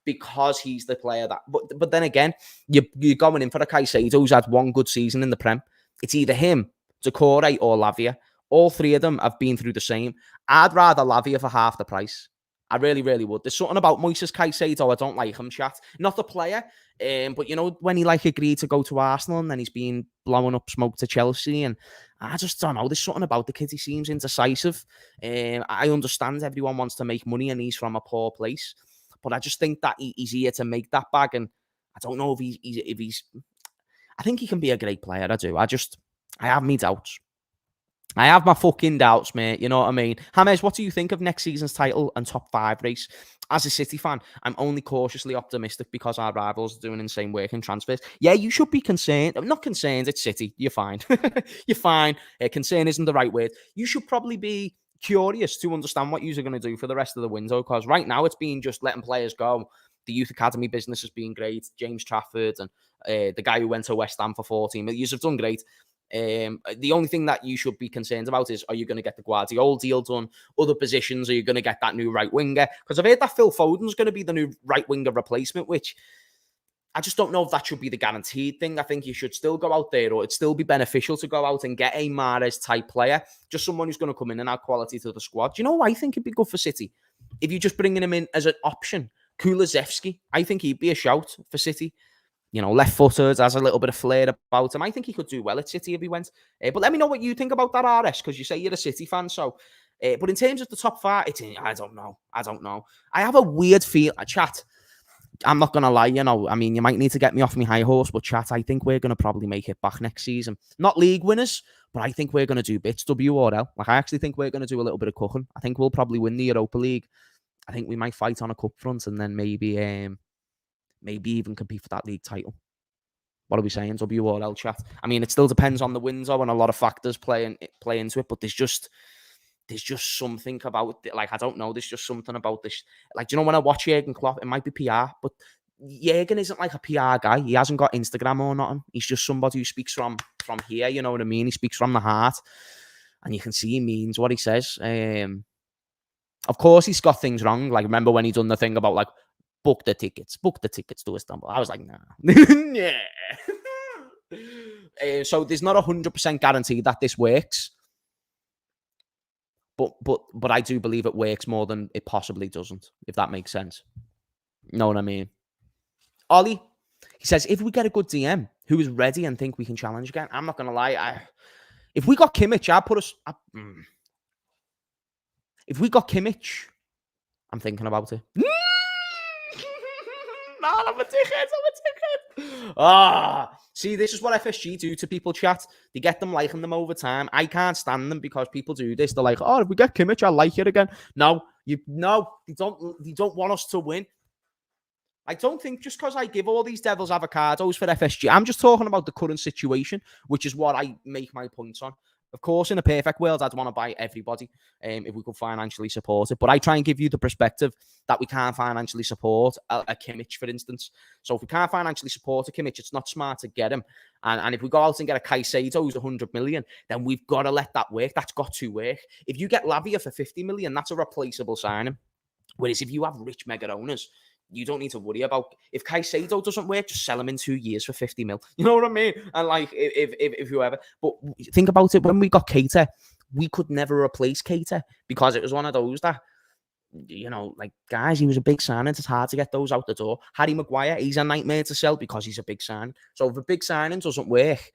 because he's the player that... But then again, you're going in for a Caicedo who's had one good season in the Prem. It's either him, Decore, or Lavia. All three of them have been through the same. I'd rather Lavia for half the price. I really, really would. There's something about Moises Caicedo, I don't like him, chat. Not the player, but you know, when he agreed to go to Arsenal and then he's been blowing up smoke to Chelsea, and I just don't know. There's something about the kid. He seems indecisive. I understand everyone wants to make money and he's from a poor place, but I just think that he's here to make that bag, and I don't know if he's. I think he can be a great player. I do. I have me doubts. I have my fucking doubts, mate. You know what I mean? Hamez, what do you think of next season's title and top 5 race? As a City fan, I'm only cautiously optimistic because our rivals are doing insane work in transfers. Yeah, you should be concerned. I'm not concerned. It's City. You're fine. You're fine. Concern isn't the right word. You should probably be curious to understand what you're going to do for the rest of the window, because right now it's been just letting players go. The youth academy business has been great. James Trafford and the guy who went to West Ham for 14 million. You've done great. The only thing that you should be concerned about is, are you going to get the Guardiola deal done? Other positions, are you going to get that new right winger? Because I've heard that Phil Foden's going to be the new right winger replacement, which I just don't know if that should be the guaranteed thing. I think you should still go out there, or it'd still be beneficial to go out and get a Mahrez type player, just someone who's going to come in and add quality to the squad. Do you know what I think would be good for City? If you're just bringing him in as an option, Kulusevski, I think he'd be a shout for City. You know, left-footed, has a little bit of flair about him. I think he could do well at City if he went. But let me know what you think about that, RS, because you say you're a City fan. So, but in terms of the top 5, I don't know. I have a weird feel. Chat, I'm not going to lie, you know. I mean, you might need to get me off my high horse, but chat, I think we're going to probably make it back next season. Not league winners, but I think we're going to do bits, WRL. I actually think we're going to do a little bit of cooking. I think we'll probably win the Europa League. I think we might fight on a cup front, and then maybe even compete for that league title. What are we saying, WRL chat? I mean, it still depends on the window and a lot of factors play into it, but there's just something about it. I don't know, there's just something about this. Do you know, when I watch Jurgen Klopp, it might be PR, but Jurgen isn't like a PR guy. He hasn't got Instagram or nothing. He's just somebody who speaks from here, you know what I mean? He speaks from the heart, and you can see he means what he says. Of course, he's got things wrong. Remember when he done the thing about book the tickets to Istanbul. I was like, nah. Yeah. So there's not 100% guarantee that this works. But I do believe it works more than it possibly doesn't, if that makes sense. Know what I mean? Ollie, he says, if we get a good DM who is ready and think we can challenge again, I'm not going to lie. If we got Kimmich, I'd put us... If we got Kimmich, I'm thinking about it. I'm a dickhead. See, this is what FSG do to people, chat. They get them liking them over time. I can't stand them because people do this. They're like, if we get Kimmich, I'll like it again. No, they don't want us to win. I don't think just because I give all these devils avocados for FSG, I'm just talking about the current situation, which is what I make my points on. Of course, in a perfect world, I'd want to buy everybody if we could financially support it. But I try and give you the perspective that we can't financially support a Kimmich, for instance. So if we can't financially support a Kimmich, it's not smart to get him. And if we go out and get a Caicedo who's 100 million, then we've got to let that work. That's got to work. If you get Lavia for 50 million, that's a replaceable signing. Whereas if you have rich mega owners, you don't need to worry about if Caicedo doesn't work, just sell him in 2 years for 50 mil. You know what I mean? And if whoever, but think about it. When we got Keita, we could never replace Keita because it was one of those that, you know, guys, he was a big signing. It's hard to get those out the door. Harry Maguire, he's a nightmare to sell because he's a big signing. So if a big signing doesn't work,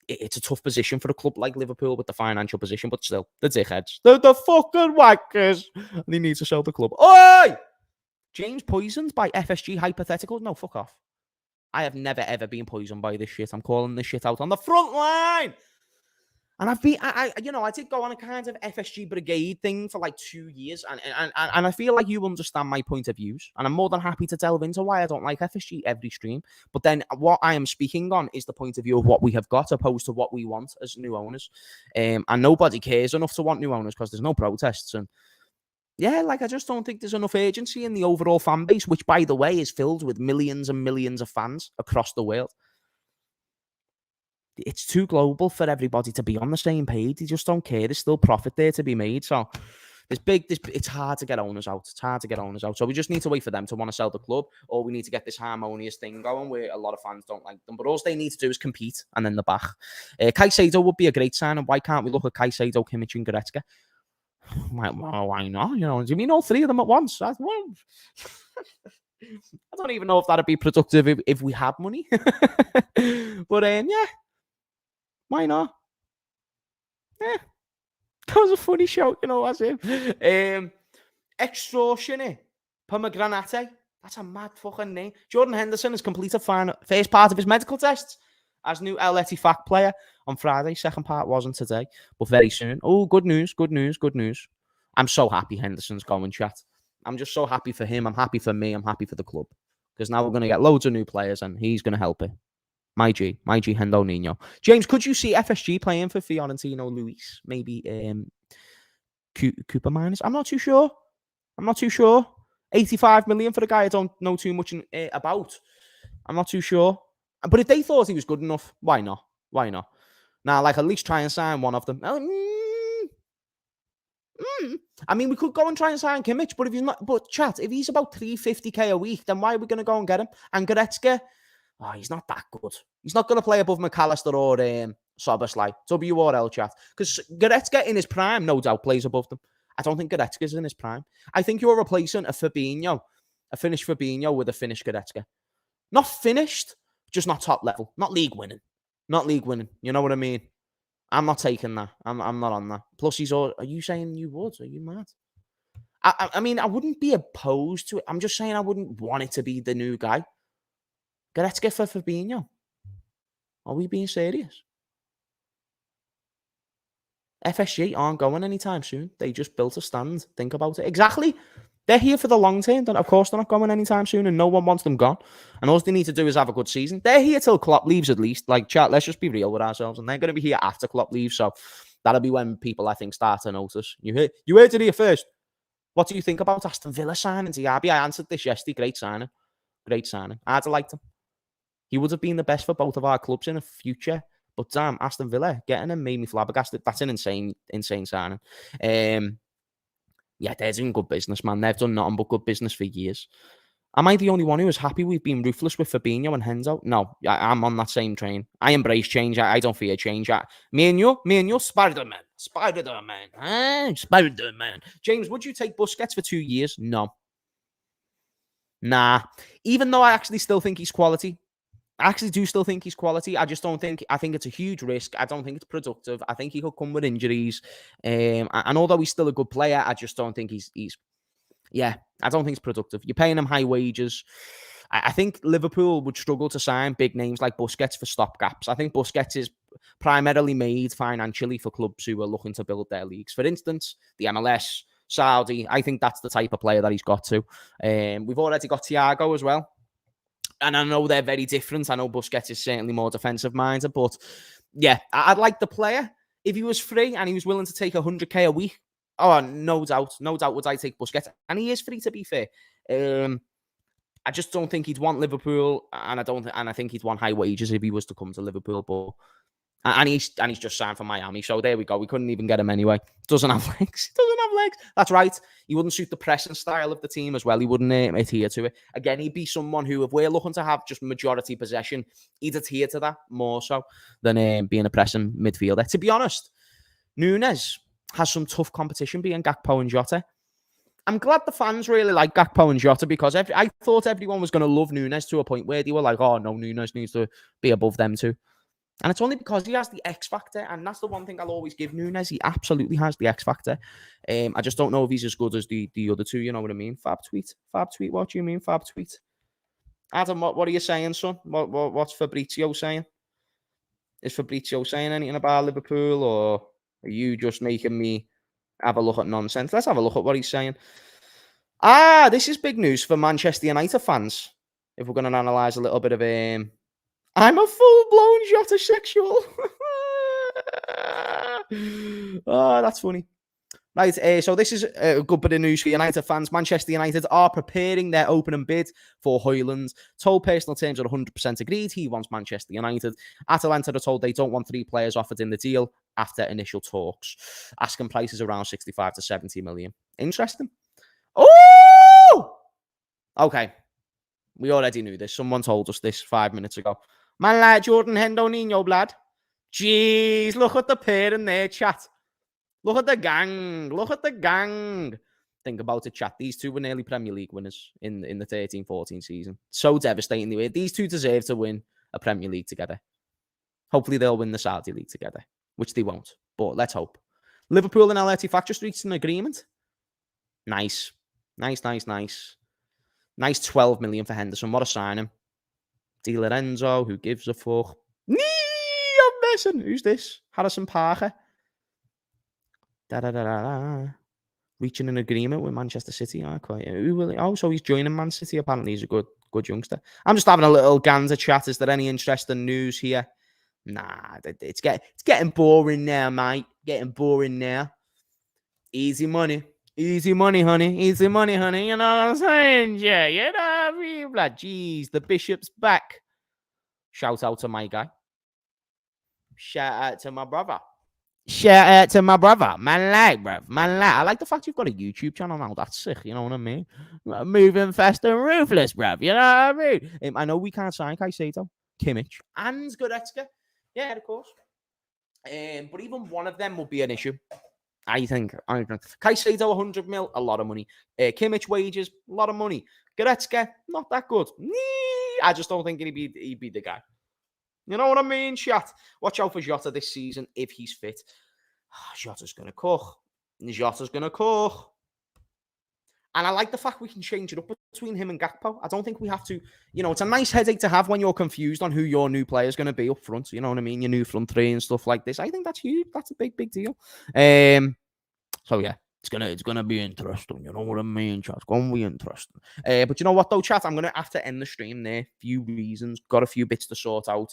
it's a tough position for a club like Liverpool with the financial position, but still, the dickheads, the fucking wackers, they need to sell the club. Oi! James poisoned by FSG hypotheticals? No, fuck off. I have never, ever been poisoned by this shit. I'm calling this shit out on the front line. And I've been, I did go on a kind of FSG brigade thing for like 2 years, and I feel like you understand my point of views, and I'm more than happy to delve into why I don't like FSG every stream. But then what I am speaking on is the point of view of what we have got, opposed to what we want as new owners. And nobody cares enough to want new owners because there's no protests, and yeah, like I just don't think there's enough agency in the overall fan base, which, by the way, is filled with millions and millions of fans across the world. It's too global for everybody to be on the same page. They just don't care. There's still profit there to be made. So it's hard to get owners out. It's hard to get owners out. So we just need to wait for them to want to sell the club, or we need to get this harmonious thing going where a lot of fans don't like them. But all they need to do is compete, and then they're back. Caicedo would be a great sign, and why can't we look at Caicedo, Kimmich, and Goretzka? Why not? You know, do you mean all three of them at once? I don't even know if that'd be productive if we had money. But yeah. Why not? Yeah. That was a funny shout, you know what I'm saying? Extortionate Pomegranate. That's a mad fucking name. Jordan Henderson has completed first part of his medical tests as new El Ettifaq player on Friday. Second part wasn't today, but very soon. Oh, good news, good news, good news. I'm so happy Henderson's going, chat. I'm just so happy for him. I'm happy for me. I'm happy for the club. Because now we're going to get loads of new players, and he's going to help it. My G, Hendo Nino. James, could you see FSG playing for Fiorentino, Luis? Maybe Cooper minus? I'm not too sure. 85 million for a guy I don't know too much about. I'm not too sure. But if they thought he was good enough, why not? Now, like, at least try and sign one of them. I mean, we could go and try and sign Kimmich, but if he's not, if he's about 350k a week, then why are we going to go and get him? And Goretzka, he's not that good. He's not going to play above McAllister or Szoboszlai. W or L, chat. Because Goretzka in his prime, no doubt, plays above them. I don't think Goretzka's in his prime. I think you're replacing a finished Fabinho with a finished Goretzka. Not finished, just not top level. Not league winning. You know what I mean? I'm not taking that. I'm not on that. Plus, he's all. Are you saying you would? Are you mad? I mean, I wouldn't be opposed to it. I'm just saying I wouldn't want it to be the new guy. Goretzka for Fabinho. Are we being serious? FSG aren't going anytime soon. They just built a stand. Think about it. Exactly. They're here for the long term. Of course, they're not going anytime soon, and no one wants them gone. And all they need to do is have a good season. They're here till Klopp leaves, at least. Like, chat, let's just be real with ourselves. And they're going to be here after Klopp leaves. So that'll be when people, I think, start to notice. You heard it here first. What do you think about Aston Villa signing Diaby? I answered this yesterday. Great signing. I'd have liked him. He would have been the best for both of our clubs in the future. But damn, Aston Villa getting him made me flabbergasted. That's an insane signing. Yeah, they're doing good business, man. They've done nothing but good business for years. Am I the only one who is happy we've been ruthless with Fabinho and Hendo? No, I'm on that same train. I embrace change. I don't fear change. Me and you, Spider-Man. Spider-Man. James, would you take Busquets for 2 years? No. Nah. Even though I actually still think he's quality. I actually do still think he's quality. I just don't think. I think it's a huge risk. I don't think it's productive. I think he could come with injuries. And although he's still a good player, I just don't think he's. Yeah, I don't think it's productive. You're paying him high wages. I think Liverpool would struggle to sign big names like Busquets for stopgaps. I think Busquets is primarily made financially for clubs who are looking to build their leagues. For instance, the MLS, Saudi. I think that's the type of player that he's got to. We've already got Thiago as well. And I know they're very different. I know Busquets is certainly more defensive-minded. But, yeah, I'd like the player. If he was free and he was willing to take 100k a week, no doubt would I take Busquets. And he is free, to be fair. I just don't think he'd want Liverpool. And I think he'd want high wages if he was to come to Liverpool. But and he's just signed for Miami. So there we go. We couldn't even get him anyway. Doesn't have legs. That's right. He wouldn't suit the pressing style of the team as well. He wouldn't adhere to it. Again, he'd be someone who, if we're looking to have just majority possession, he'd adhere to that more so than being a pressing midfielder. To be honest, Nunes has some tough competition being Gakpo and Jota. I'm glad the fans really like Gakpo and Jota because I thought everyone was going to love Nunes to a point where they were like, oh no, Nunes needs to be above them too. And it's only because he has the X factor, and that's the one thing I'll always give Nunes. He absolutely has the X factor. I just don't know if he's as good as the other two. You know what I mean? Fab tweet. What do you mean? Fab tweet. Adam, what are you saying, son? What's Fabrizio saying? Is Fabrizio saying anything about Liverpool, or are you just making me have a look at nonsense? Let's have a look at what he's saying. This is big news for Manchester United fans. If we're going to analyse a little bit of I'm a full-blown Jota sexual. Oh, that's funny. Right, so this is a good bit of news for United fans. Manchester United are preparing their opening bid for Højlund. Told personal terms are 100% agreed. He wants Manchester United. Atalanta are told they don't want 3 players offered in the deal after initial talks. Asking prices around 65 to 70 million. Interesting. Oh! Okay. We already knew this. Someone told us this 5 minutes ago. Man like Jordan Hendo Nino, blood. Jeez, look at the pair in there, chat. Look at the gang. Look at the gang. Think about it, chat. These two were nearly Premier League winners in the 13-14 season. So devastatingly weird. These two deserve to win a Premier League together. Hopefully they'll win the Saudi League together, which they won't. But let's hope. Liverpool and LRT Factors reached an agreement. Nice. Nice. Nice 12 million for Henderson. What a signing. Di Lorenzo, who gives a fuck? I'm messing. Who's this? Harrison Parker. Reaching an agreement with Manchester City. So he's joining Man City. Apparently he's a good youngster. I'm just having a little gander chat. Is there any interesting news here? Nah, it's getting boring now, mate. Getting boring now. Easy money. Easy money, honey. Easy money, honey. You know what I'm saying? Yeah, you know what I mean? Like, jeez, the Bishop's back. Shout out to my guy. Shout out to my brother. Shout out to my brother. Man like, bruv. Man like. I like the fact you've got a YouTube channel now. That's sick. You know what I mean? Moving fast and ruthless, bruv. You know what I mean? I know we can't sign Caicedo, Kimmich, and Goretzka. Yeah, of course. But even one of them will be an issue. I think. Caicedo, 100 mil, a lot of money. Kimmich wages, a lot of money. Goretzka, not that good. I just don't think he'd be the guy. You know what I mean, chat? Watch out for Jota this season if he's fit. Jota's going to cook. Jota's going to cook. And I like the fact we can change it up between him and Gakpo. I don't think we have to, it's a nice headache to have when you're confused on who your new player is going to be up front. You know what I mean? Your new front three and stuff like this. I think that's huge. That's a big deal. So yeah, it's gonna be interesting. You know what I mean, chat? It's gonna be interesting. But you know what though, chat? I'm gonna have to end the stream there. Few reasons. Got a few bits to sort out.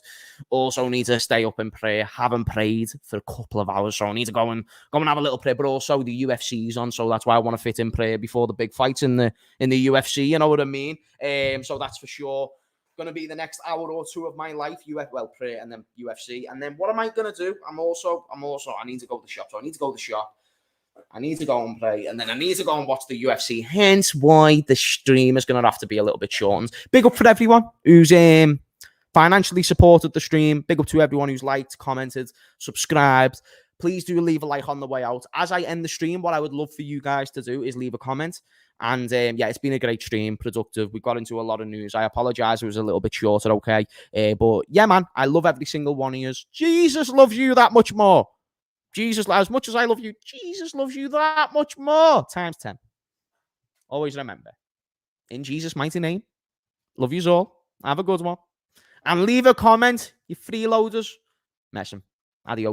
Also need to stay up in prayer. Haven't prayed for a couple of hours, so I need to go and have a little prayer. But also the UFC's on, so that's why I want to fit in prayer before the big fights in the UFC. You know what I mean? So that's for sure. Going to be the next hour or two of my life. Prayer and then UFC. And then what am I going to do? I need to go to the shop. So I need to go to the shop. I need to go and play, and then I need to go and watch the UFC. Hence why the stream is going to have to be a little bit shortened. Big up for everyone who's financially supported the stream. Big up to everyone who's liked, commented, subscribed. Please do leave a like on the way out. As I end the stream, what I would love for you guys to do is leave a comment. And it's been a great stream, productive. We got into a lot of news. I apologize, it was a little bit shorter, okay? But yeah, man, I love every single one of you. Jesus loves you that much more. Jesus, as much as I love you, Jesus loves you that much more. Times 10. Always remember. In Jesus' mighty name, love yous all. Have a good one. And leave a comment, you freeloaders. Mess 'em. Adios.